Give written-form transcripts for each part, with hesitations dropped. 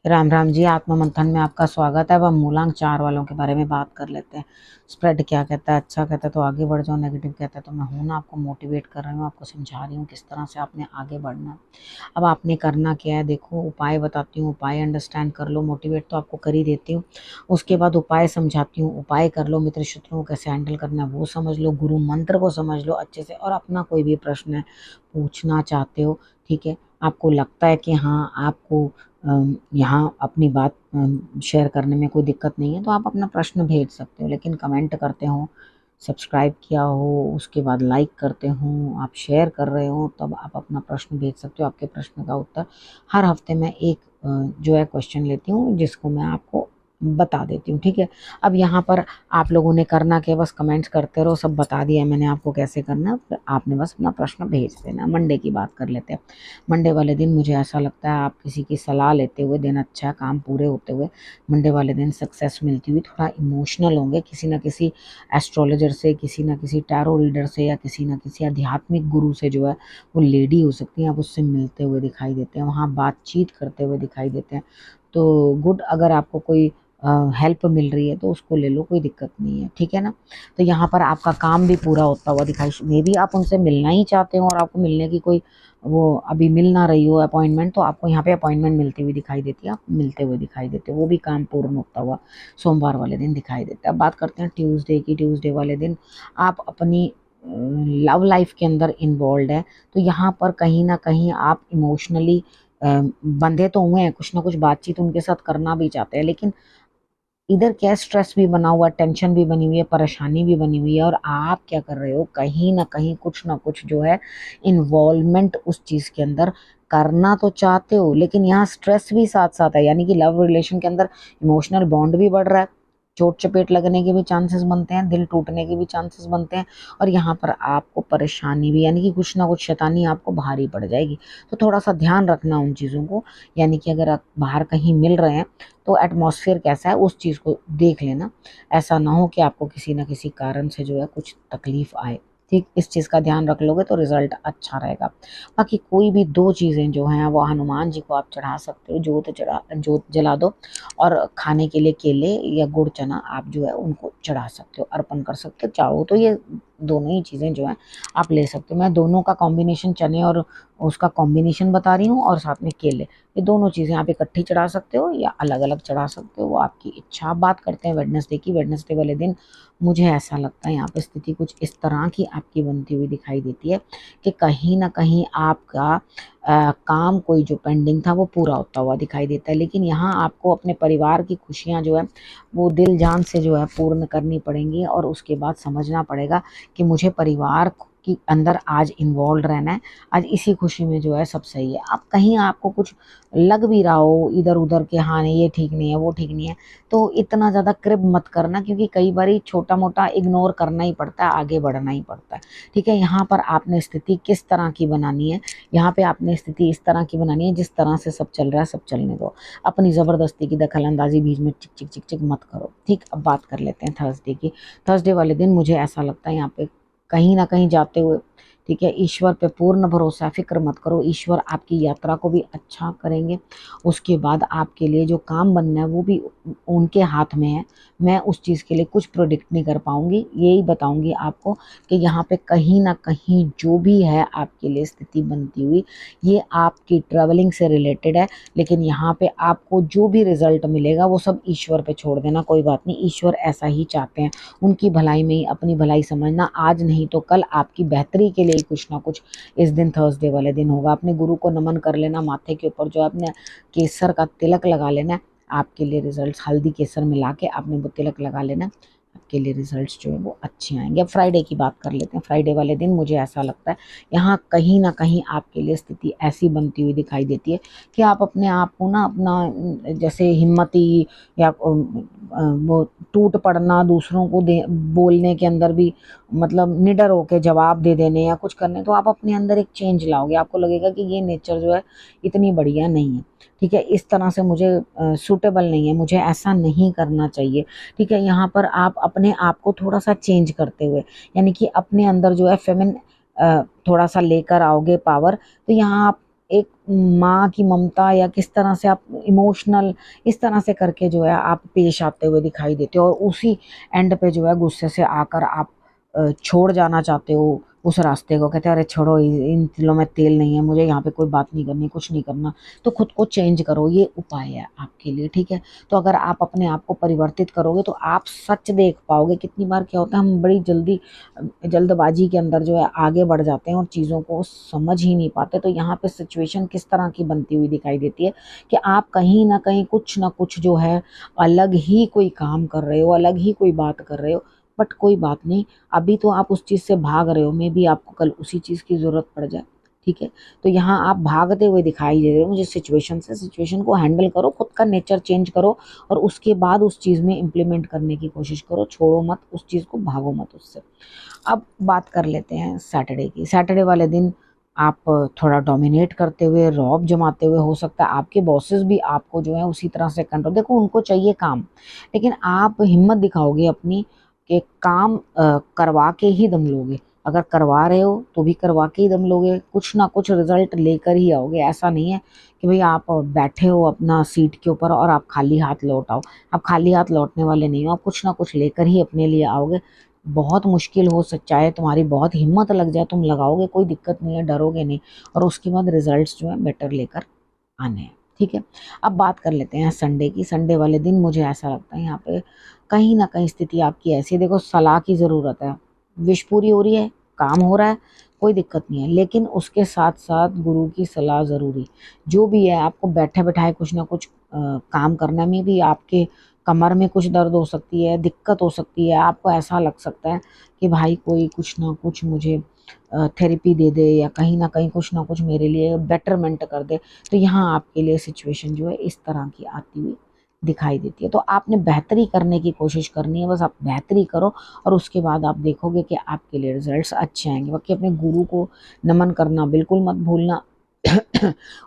राम राम जी। आत्म मंथन में आपका स्वागत है। अब हम मूलांक 4 वालों के बारे में बात कर लेते हैं। स्प्रेड क्या कहता है, अच्छा कहता है तो आगे बढ़ जाओ, नेगेटिव कहता है तो मैं हूं ना, आपको मोटिवेट कर रही हूँ, आपको समझा रही हूँ किस तरह से आपने आगे बढ़ना है। अब आपने करना क्या है, देखो उपाय बताती हूँ, उपाय अंडरस्टैंड कर लो। मोटिवेट तो आपको कर ही देती हूँ, उसके बाद उपाय समझाती हूँ, उपाय कर लो। मित्र शत्रुओं को कैसे हैंडल करना है वो समझ लो, गुरु मंत्र को समझ लो अच्छे से, और अपना कोई भी प्रश्न है पूछना चाहते हो, ठीक है, आपको लगता है कि हाँ आपको यहाँ अपनी बात शेयर करने में कोई दिक्कत नहीं है तो आप अपना प्रश्न भेज सकते हो। लेकिन कमेंट करते हो, सब्सक्राइब किया हो, उसके बाद लाइक करते हो, आप शेयर कर रहे हो, तब आप अपना प्रश्न भेज सकते हो। आपके प्रश्न का उत्तर हर हफ्ते मैं एक जो है क्वेश्चन लेती हूँ जिसको मैं आपको बता देती हूँ, ठीक है। अब यहाँ पर आप लोगों ने करना क्या, बस कमेंट्स करते रहो, सब बता दिया मैंने आपको कैसे करना है, फिर आपने बस अपना प्रश्न भेज देना। मंडे की बात कर लेते हैं। मंडे वाले दिन मुझे ऐसा लगता है आप किसी की सलाह लेते हुए, दिन अच्छा काम पूरे होते हुए, मंडे वाले दिन सक्सेस मिलती हुई, थोड़ा इमोशनल होंगे किसी न किसी एस्ट्रोलॉजर से, किसी न किसी टैरो रीडर से, या किसी न किसी आध्यात्मिक गुरु से, जो है वो लेडी हो सकती है, आप उससे मिलते हुए दिखाई देते हैं, वहाँ बातचीत करते हुए दिखाई देते हैं। तो गुड, अगर आपको कोई हेल्प मिल रही है तो उसको ले लो, कोई दिक्कत नहीं है, ठीक है ना। तो यहाँ पर आपका काम भी पूरा होता हुआ दिखाई, मे बी आप उनसे मिलना ही चाहते हो और आपको मिलने की कोई वो अभी मिल ना रही हो अपॉइंटमेंट, तो आपको यहाँ पे अपॉइंटमेंट मिलती हुई दिखाई देती है, आप मिलते हुए दिखाई देते हो, वो भी काम पूर्ण होता हुआ सोमवार वाले दिन दिखाई देता है। अब बात करते हैं ट्यूसडे की। ट्यूसडे वाले दिन आप अपनी लव लाइफ के अंदर इन्वॉल्व है, तो यहाँ पर कहीं ना कहीं आप इमोशनली बंधे तो हुए हैं, कुछ ना कुछ बातचीत उनके साथ करना भी चाहते हैं, लेकिन इधर क्या स्ट्रेस भी बना हुआ, टेंशन भी बनी हुई है, परेशानी भी बनी हुई है, और आप क्या कर रहे हो, कहीं ना कुछ जो है इन्वॉल्वमेंट उस चीज के अंदर करना तो चाहते हो, लेकिन यहाँ स्ट्रेस भी साथ साथ है, यानी कि लव रिलेशन के अंदर इमोशनल बॉन्ड भी बढ़ रहा है, चोट चपेट लगने के भी चांसेस बनते हैं, दिल टूटने के भी चांसेस बनते हैं, और यहाँ पर आपको परेशानी भी, यानी कि कुछ ना कुछ शैतानी आपको भारी पड़ जाएगी। तो थोड़ा सा ध्यान रखना उन चीज़ों को, यानी कि अगर आप बाहर कहीं मिल रहे हैं तो एटमॉस्फेयर कैसा है उस चीज़ को देख लेना, ऐसा ना हो कि आपको किसी न किसी कारण से जो है कुछ तकलीफ आए, ठीक। इस चीज़ का ध्यान रख लोगे तो रिजल्ट अच्छा रहेगा। बाकी कोई भी दो चीज़ें जो हैं वो हनुमान जी को आप चढ़ा सकते हो, जोत जला दो, और खाने के लिए केले या गुड़ चना आप जो है उनको चढ़ा सकते हो, अर्पण कर सकते हो, चाहो तो ये दोनों ही चीज़ें जो है आप ले सकते हो। मैं दोनों का कॉम्बिनेशन, चने और उसका कॉम्बिनेशन बता रही हूँ, और साथ में केले, ये दोनों चीज़ें आप इकट्ठी चढ़ा सकते हो या अलग अलग चढ़ा सकते हो, वो आपकी इच्छा। आप बात करते हैं वेडनेसडे की। वेडनेसडे वाले दिन मुझे ऐसा लगता है यहाँ पे स्थिति कुछ इस तरह की आपकी बनती हुई दिखाई देती है कि कहीं ना कहीं आपका काम कोई जो पेंडिंग था वो पूरा होता हुआ दिखाई देता है, लेकिन यहाँ आपको अपने परिवार की खुशियाँ जो है वो दिल जान से जो है पूर्ण करनी पड़ेंगी, और उसके बाद समझना पड़ेगा कि मुझे परिवार के अंदर आज इन्वॉल्व रहना है, आज इसी खुशी में जो है सब सही है। अब कहीं आपको कुछ लग भी रहा हो इधर उधर के, हाँ नहीं ये ठीक नहीं है वो ठीक नहीं है, तो इतना ज़्यादा क्रिब मत करना, क्योंकि कई बार छोटा मोटा इग्नोर करना ही पड़ता है, आगे बढ़ना ही पड़ता है, ठीक है। यहाँ पर आपने स्थिति किस तरह की बनानी है, यहाँ पे आपने स्थिति इस तरह की बनानी है जिस तरह से सब चल रहा है सब चलने दो, अपनी ज़बरदस्ती की दखल अंदाजी बीच में चिक चिक चिक चिक मत करो, ठीक। अब बात कर लेते हैं थर्सडे की। थर्सडे वाले दिन मुझे ऐसा लगता है यहाँ पे कहीं ना कहीं जाते हुए, ठीक है, ईश्वर पे पूर्ण भरोसा, फिक्र मत करो, ईश्वर आपकी यात्रा को भी अच्छा करेंगे। उसके बाद आपके लिए जो काम बनना है वो भी उनके हाथ में है। मैं उस चीज़ के लिए कुछ प्रोडिक्ट नहीं कर पाऊंगी, यही बताऊंगी आपको कि यहाँ पे कहीं ना कहीं जो भी है आपके लिए स्थिति बनती हुई, ये आपकी ट्रैवलिंग से रिलेटेड है, लेकिन यहाँ पे आपको जो भी रिजल्ट मिलेगा वो सब ईश्वर पे छोड़ देना, कोई बात नहीं, ईश्वर ऐसा ही चाहते हैं, उनकी भलाई में ही अपनी भलाई समझना, आज नहीं तो कल आपकी बेहतरी के लिए कुछ ना कुछ इस दिन थर्सडे वाले दिन होगा। अपने गुरु को नमन कर लेना, माथे के ऊपर जो आपने केसर का तिलक लगा लेना, आपके लिए रिजल्ट्स, हल्दी केसर मिला के आपने वो तिलक लगा लेना, आपके लिए रिजल्ट्स जो है वो अच्छे आएंगे। अब फ्राइडे की बात कर लेते हैं। फ्राइडे वाले दिन मुझे ऐसा लगता है यहाँ कहीं ना कहीं आपके लिए स्थिति ऐसी बनती हुई दिखाई देती है कि आप अपने आप को ना, अपना जैसे हिम्मती या वो टूट पड़ना, दूसरों को बोलने के अंदर भी मतलब निडर होके जवाब दे देने या कुछ करने, तो आप अपने अंदर एक चेंज लाओगे, आपको लगेगा कि ये नेचर जो है इतनी बढ़िया नहीं है, ठीक है, इस तरह से मुझे सूटेबल नहीं है, मुझे ऐसा नहीं करना चाहिए, ठीक है। यहाँ पर आप अपने आप को थोड़ा सा चेंज करते हुए, यानी कि अपने अंदर जो है फेमिन थोड़ा सा लेकर आओगे पावर, तो यहाँ आप एक माँ की ममता या किस तरह से आप इमोशनल इस तरह से करके जो है आप पेश आते हुए दिखाई देते हो, और उसी एंड पे जो है गुस्से से आकर आप छोड़ जाना चाहते हो उस रास्ते को। कहते हैं अरे छोड़ो, इन तिलों में तेल नहीं है, मुझे यहाँ पे कोई बात नहीं करनी, कुछ नहीं करना। तो खुद को चेंज करो, ये उपाय है आपके लिए, ठीक है। तो अगर आप अपने आप को परिवर्तित करोगे तो आप सच देख पाओगे। कितनी बार क्या होता है, हम बड़ी जल्दबाजी के अंदर जो है आगे बढ़ जाते हैं और चीज़ों को समझ ही नहीं पाते। तो यहाँ पे सिचुएशन किस तरह की बनती हुई दिखाई देती है कि आप कहीं ना कुछ जो है अलग ही कोई काम कर रहे हो, अलग ही कोई बात कर रहे हो। बट कोई बात नहीं, अभी तो आप उस चीज़ से भाग रहे हो, मे बी आपको कल उसी चीज़ की ज़रूरत पड़ जाए, ठीक है। तो यहाँ आप भागते हुए दिखाई दे रहे हो मुझे सिचुएशन से। सिचुएशन को हैंडल करो, खुद का नेचर चेंज करो, और उसके बाद उस चीज़ में इम्प्लीमेंट करने की कोशिश करो। छोड़ो मत उस चीज़ को, भागो मत उससे। अब बात कर लेते हैं सैटरडे की। सैटरडे वाले दिन आप थोड़ा डोमिनेट करते हुए, रौब जमाते हुए, हो सकता है आपके बॉसेस भी आपको जो है उसी तरह से कंट्रोल, देखो उनको चाहिए काम, लेकिन आप हिम्मत दिखाओगे अपनी कि काम करवा के ही दम लोगे। अगर करवा रहे हो तो भी करवा के ही दम लोगे, कुछ ना कुछ रिजल्ट लेकर ही आओगे। ऐसा नहीं है कि भाई आप बैठे हो अपना सीट के ऊपर और आप खाली हाथ लौट आओ। आप खाली हाथ लौटने वाले नहीं हो, आप कुछ ना कुछ लेकर ही अपने लिए आओगे। बहुत मुश्किल हो चाहे तुम्हारी बहुत हिम्मत लग जाए, तुम लगाओगे, कोई दिक्कत नहीं है, डरोगे नहीं, और उसके बाद रिजल्ट्स जो है बेटर लेकर आने हैं, ठीक है। अब बात कर लेते हैं संडे की। संडे वाले दिन मुझे ऐसा लगता है यहाँ पे कहीं ना कहीं स्थिति आपकी ऐसी है, देखो सलाह की ज़रूरत है, विश पूरी हो रही है, काम हो रहा है, कोई दिक्कत नहीं है, लेकिन उसके साथ साथ गुरु की सलाह ज़रूरी। जो भी है आपको बैठे बैठाए कुछ ना कुछ काम करने में भी आपके कमर में कुछ दर्द हो सकती है, दिक्कत हो सकती है, आपको ऐसा लग सकता है कि भाई कोई कुछ ना कुछ मुझे थेरेपी दे दे, या कहीं कुछ ना कुछ मेरे लिए बेटरमेंट कर दे। तो यहाँ आपके लिए सिचुएशन जो है इस तरह की आती हुई दिखाई देती है। तो आपने बेहतरी करने की कोशिश करनी है, बस आप बेहतरी करो, और उसके बाद आप देखोगे कि आपके लिए रिजल्ट्स अच्छे आएंगे। बाकी अपने गुरु को नमन करना बिल्कुल मत भूलना।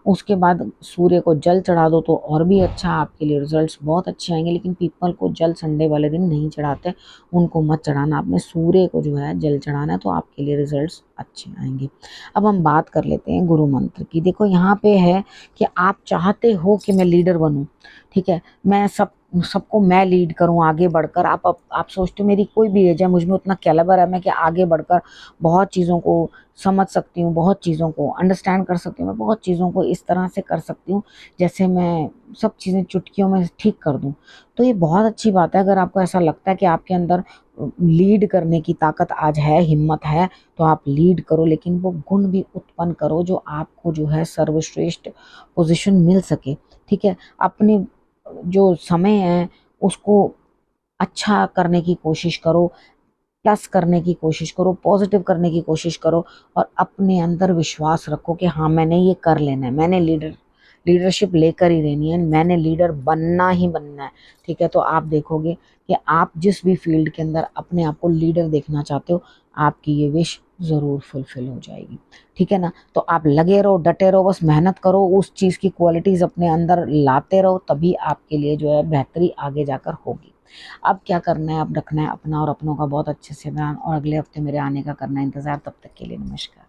उसके बाद सूर्य को जल चढ़ा दो तो और भी अच्छा, आपके लिए रिजल्ट्स बहुत अच्छे आएंगे। लेकिन पीपल को जल संडे वाले दिन नहीं चढ़ाते, उनको मत चढ़ाना, आपने सूर्य को जो है जल चढ़ाना है, तो आपके लिए रिजल्ट्स अच्छे आएंगे। अब हम बात कर लेते हैं गुरु मंत्र की। देखो यहाँ पे है कि आप चाहते हो कि मैं लीडर बनूं, ठीक है, मैं सबको मैं लीड करूं आगे बढ़कर। आप सोचते हो मेरी कोई भी एज है, मुझ में उतना कैलिबर है मैं कि आगे बढ़कर बहुत चीज़ों को समझ सकती हूँ, बहुत चीज़ों को अंडरस्टैंड कर सकती हूँ, मैं बहुत चीज़ों को इस तरह से कर सकती हूँ जैसे मैं सब चीज़ें चुटकियों में ठीक कर दूँ। तो ये बहुत अच्छी बात है। अगर आपको ऐसा लगता है कि आपके अंदर लीड करने की ताकत आज है, हिम्मत है, तो आप लीड करो, लेकिन वो गुण भी उत्पन्न करो जो आपको जो है सर्वश्रेष्ठ पोजीशन मिल सके, ठीक है। अपने जो समय है उसको अच्छा करने की कोशिश करो, प्लस करने की कोशिश करो, पॉजिटिव करने की कोशिश करो, और अपने अंदर विश्वास रखो कि हाँ मैंने ये कर लेना है, मैंने लीडरशिप लेकर ही रहनी है, मैंने लीडर बनना ही बनना है, ठीक है। तो आप देखोगे कि आप जिस भी फील्ड के अंदर अपने आप को लीडर देखना चाहते हो, आपकी ये विश ज़रूर फुलफिल हो जाएगी, ठीक है ना। तो आप लगे रहो, डटे रहो, बस मेहनत करो, उस चीज़ की क्वालिटीज़ अपने अंदर लाते रहो, तभी आपके लिए जो है बेहतरी आगे जाकर होगी। अब क्या करना है, अब रखना है अपना और अपनों का बहुत अच्छे से ध्यान, और अगले हफ्ते मेरे आने का करना है इंतज़ार। तब तक के लिए नमस्कार।